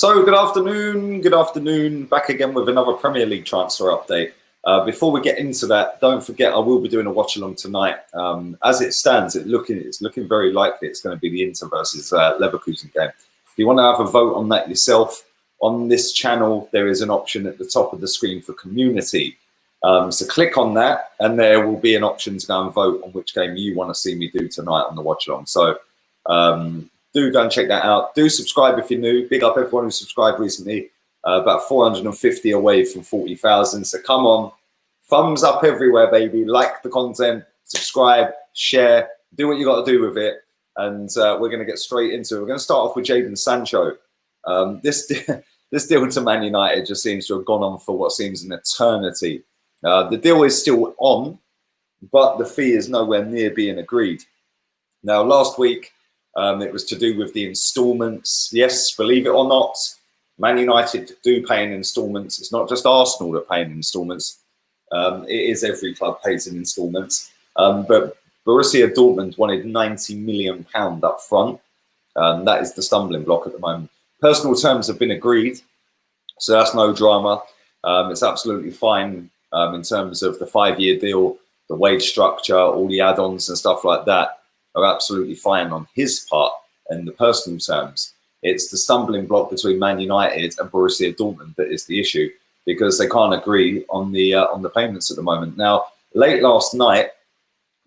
So good afternoon, back again with another Premier League transfer update. Before we get into that, don't forget I will be doing a watch along tonight. As it stands, it's looking very likely it's going to be the Inter versus Leverkusen game. If you want to have a vote on that yourself, on this channel there is an option at the top of the screen for community. So click on that and there will be an option to go and vote on which game you want to see me do tonight on the watch along. So do go and check that out. Do subscribe if you're new. Big up everyone who subscribed recently. About 450 away from 40,000. So come on, thumbs up everywhere, baby. Like the content, subscribe, share, do what you got to do with it. And we're going to get straight into it. We're going to start off with Jadon Sancho. This deal to Man United just seems to have gone on for what seems an eternity. The deal is still on, but the fee is nowhere near being agreed. Now, last week, it was to do with the instalments. Yes, believe it or not, Man United do pay in instalments. It's not just Arsenal that pay in instalments. It is every club pays in instalments. But Borussia Dortmund wanted £90 million up front. That is the stumbling block at the moment. Personal terms have been agreed, so that's no drama. It's absolutely fine in terms of the 5-year deal, the wage structure, all the add-ons and stuff like that are absolutely fine on his part and the personal terms. It's the stumbling block between Man United and Borussia Dortmund that is the issue, because they can't agree on the payments at the moment. Now, late last night,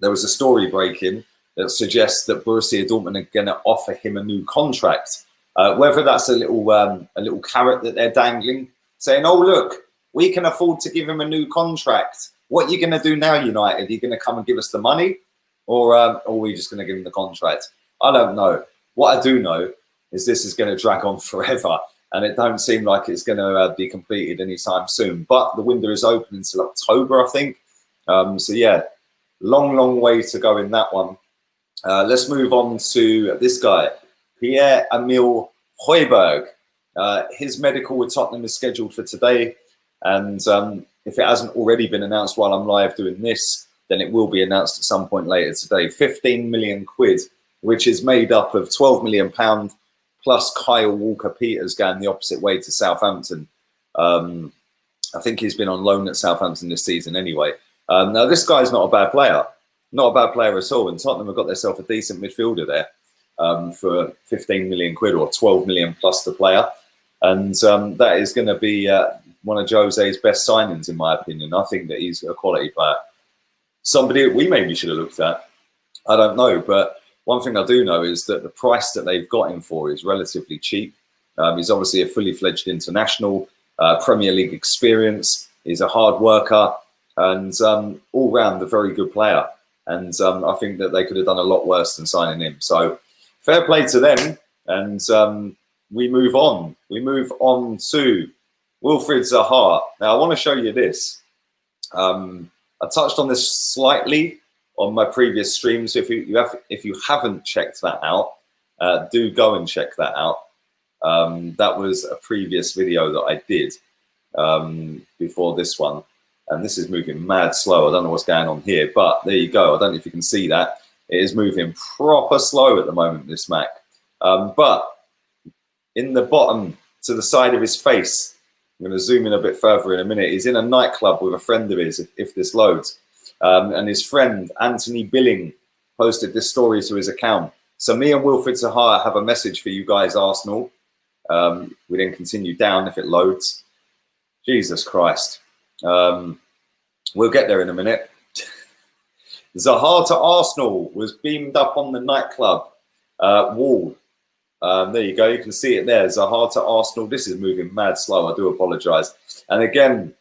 there was a story breaking that suggests that Borussia Dortmund are going to offer him a new contract. Whether that's a little carrot that they're dangling, saying, "Oh look, we can afford to give him a new contract. What are you going to do now, United? Are you going to come and give us the money? Or are we just going to give him the contract?" I don't know. What I do know is this is going to drag on forever, and it don't seem like it's going to be completed anytime soon. But the window is open until October, I think. So yeah, long way to go in that one. Let's move on to this guy, Pierre-Emile Højbjerg. His medical with Tottenham is scheduled for today, and if it hasn't already been announced while I'm live doing this, then it will be announced at some point later today. 15 million quid, which is made up of £12 million plus Kyle Walker-Peters going the opposite way to Southampton. I think he's been on loan at Southampton this season anyway. Now, this guy's not a bad player. Not a bad player at all. And Tottenham have got themselves a decent midfielder there for 15 million quid or 12 million plus the player. And that is going to be one of Jose's best signings, in my opinion. I think that he's a quality player. Somebody we maybe should have looked at. I don't know. But one thing I do know is that the price that they've got him for is relatively cheap. He's obviously a fully fledged international, Premier League experience. He's a hard worker and all round a very good player. And I think that they could have done a lot worse than signing him. So fair play to them. And we move on. We move on to Wilfried Zaha. Now, I want to show you this. I touched on this slightly on my previous streams. If you haven't checked that out, do go and check that out. That was a previous video that I did before this one. And this is moving mad slow. I don't know what's going on here, but there you go. I don't know if you can see that. It is moving proper slow at the moment, this Mac. But in the bottom to the side of his face, I'm going to zoom in a bit further in a minute. He's in a nightclub with a friend of his, if this loads. And his friend, Anthony Billing, posted this story to his account. So me and Wilfried Zaha have a message for you guys, Arsenal. We then continue down if it loads. Jesus Christ. We'll get there in a minute. Zaha to Arsenal was beamed up on the nightclub wall. There you go. You can see it there. Zaha to Arsenal. This is moving mad slow. I do apologise. And again,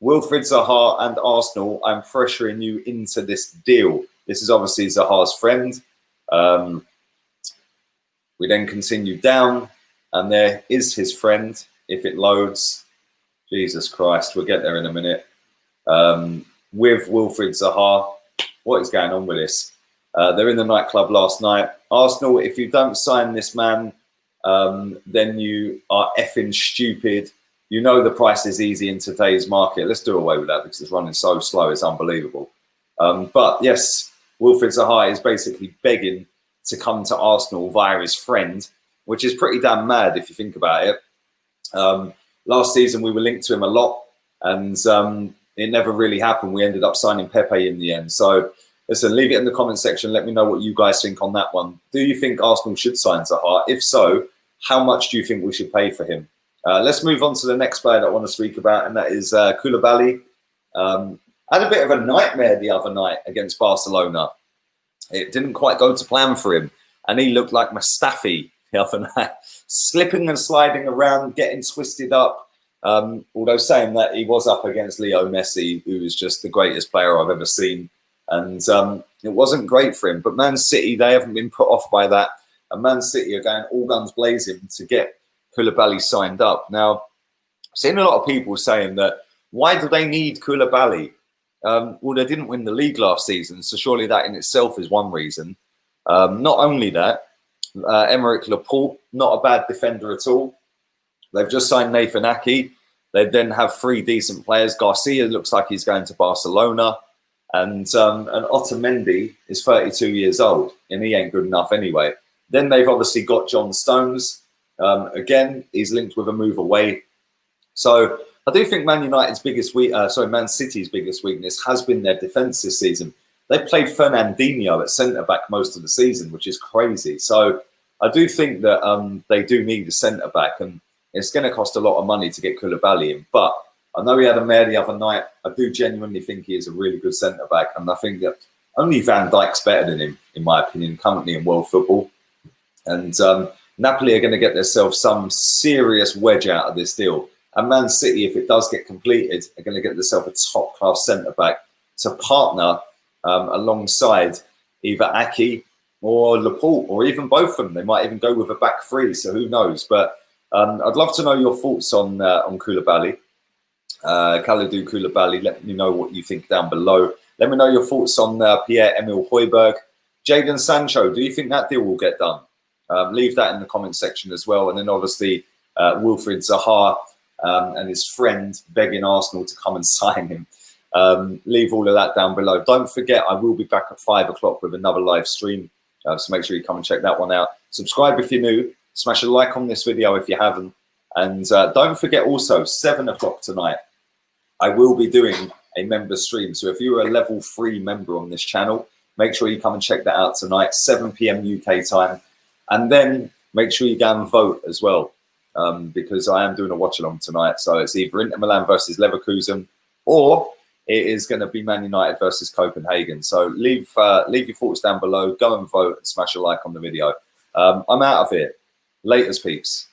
Wilfried Zaha and Arsenal, I'm pressuring you into this deal. This is obviously Zaha's friend. We then continue down, and there is his friend. If it loads, Jesus Christ, we'll get there in a minute. With Wilfried Zaha, what is going on with this? They're in the nightclub last night. Arsenal, if you don't sign this man, then you are effing stupid. You know the price is easy in today's market. Let's do away with that because it's running so slow. It's unbelievable. But yes, Wilfried Zaha is basically begging to come to Arsenal via his friend, which is pretty damn mad if you think about it. Last season we were linked to him a lot, and it never really happened. We ended up signing Pepe in the end. So listen, leave it in the comment section. Let me know what you guys think on that one. Do you think Arsenal should sign Zaha? If so, how much do you think we should pay for him? Let's move on to the next player that I want to speak about, and that is Koulibaly. Had a bit of a nightmare the other night against Barcelona. It didn't quite go to plan for him, and he looked like Mustafi the other night, slipping and sliding around, getting twisted up. Although saying that, he was up against Leo Messi, who is just the greatest player I've ever seen. And it wasn't great for him. But Man City, they haven't been put off by that. And Man City are going all guns blazing to get Koulibaly signed up. Now, I've seen a lot of people saying that, why do they need Koulibaly? Well, they didn't win the league last season, so surely that in itself is one reason. Not only that, Emerick Laporte, not a bad defender at all. They've just signed Nathan Ake. They then have 3 decent players. Garcia looks like he's going to Barcelona. And Otamendi is 32 years old, and he ain't good enough anyway. Then they've obviously got John Stones. Again, he's linked with a move away. So I do think Man City's biggest weakness has been their defence this season. They played Fernandinho at centre-back most of the season, which is crazy. So I do think that they do need a centre-back, and it's going to cost a lot of money to get Koulibaly in. But I know he had a mare the other night. I do genuinely think he is a really good centre-back, and I think that only Van Dijk's better than him, in my opinion, currently in world football. And Napoli are going to get themselves some serious wedge out of this deal. And Man City, if it does get completed, are going to get themselves a top-class centre-back to partner alongside either Ake or Laporte, or even both of them. They might even go with a back 3, so who knows? But I'd love to know your thoughts on Koulibaly, Kalidou Koulibaly. Let me know what you think down below. Let me know your thoughts on Pierre-Emile Højbjerg. Jadon Sancho, do you think that deal will get done? Leave that in the comment section as well. And then obviously Wilfried Zaha and his friend begging Arsenal to come and sign him. Leave all of that down below. Don't forget, I will be back at 5 o'clock with another live stream. So make sure you come and check that one out. Subscribe if you're new. Smash a like on this video if you haven't. And don't forget also, 7 o'clock tonight, I will be doing a member stream. So if you're a level 3 member on this channel, make sure you come and check that out tonight, 7 p.m. UK time. And then make sure you go and vote as well, because I am doing a watch along tonight. So it's either Inter Milan versus Leverkusen, or it is going to be Man United versus Copenhagen. So leave your thoughts down below. Go and vote and smash a like on the video. I'm out of here. Laters, peeps.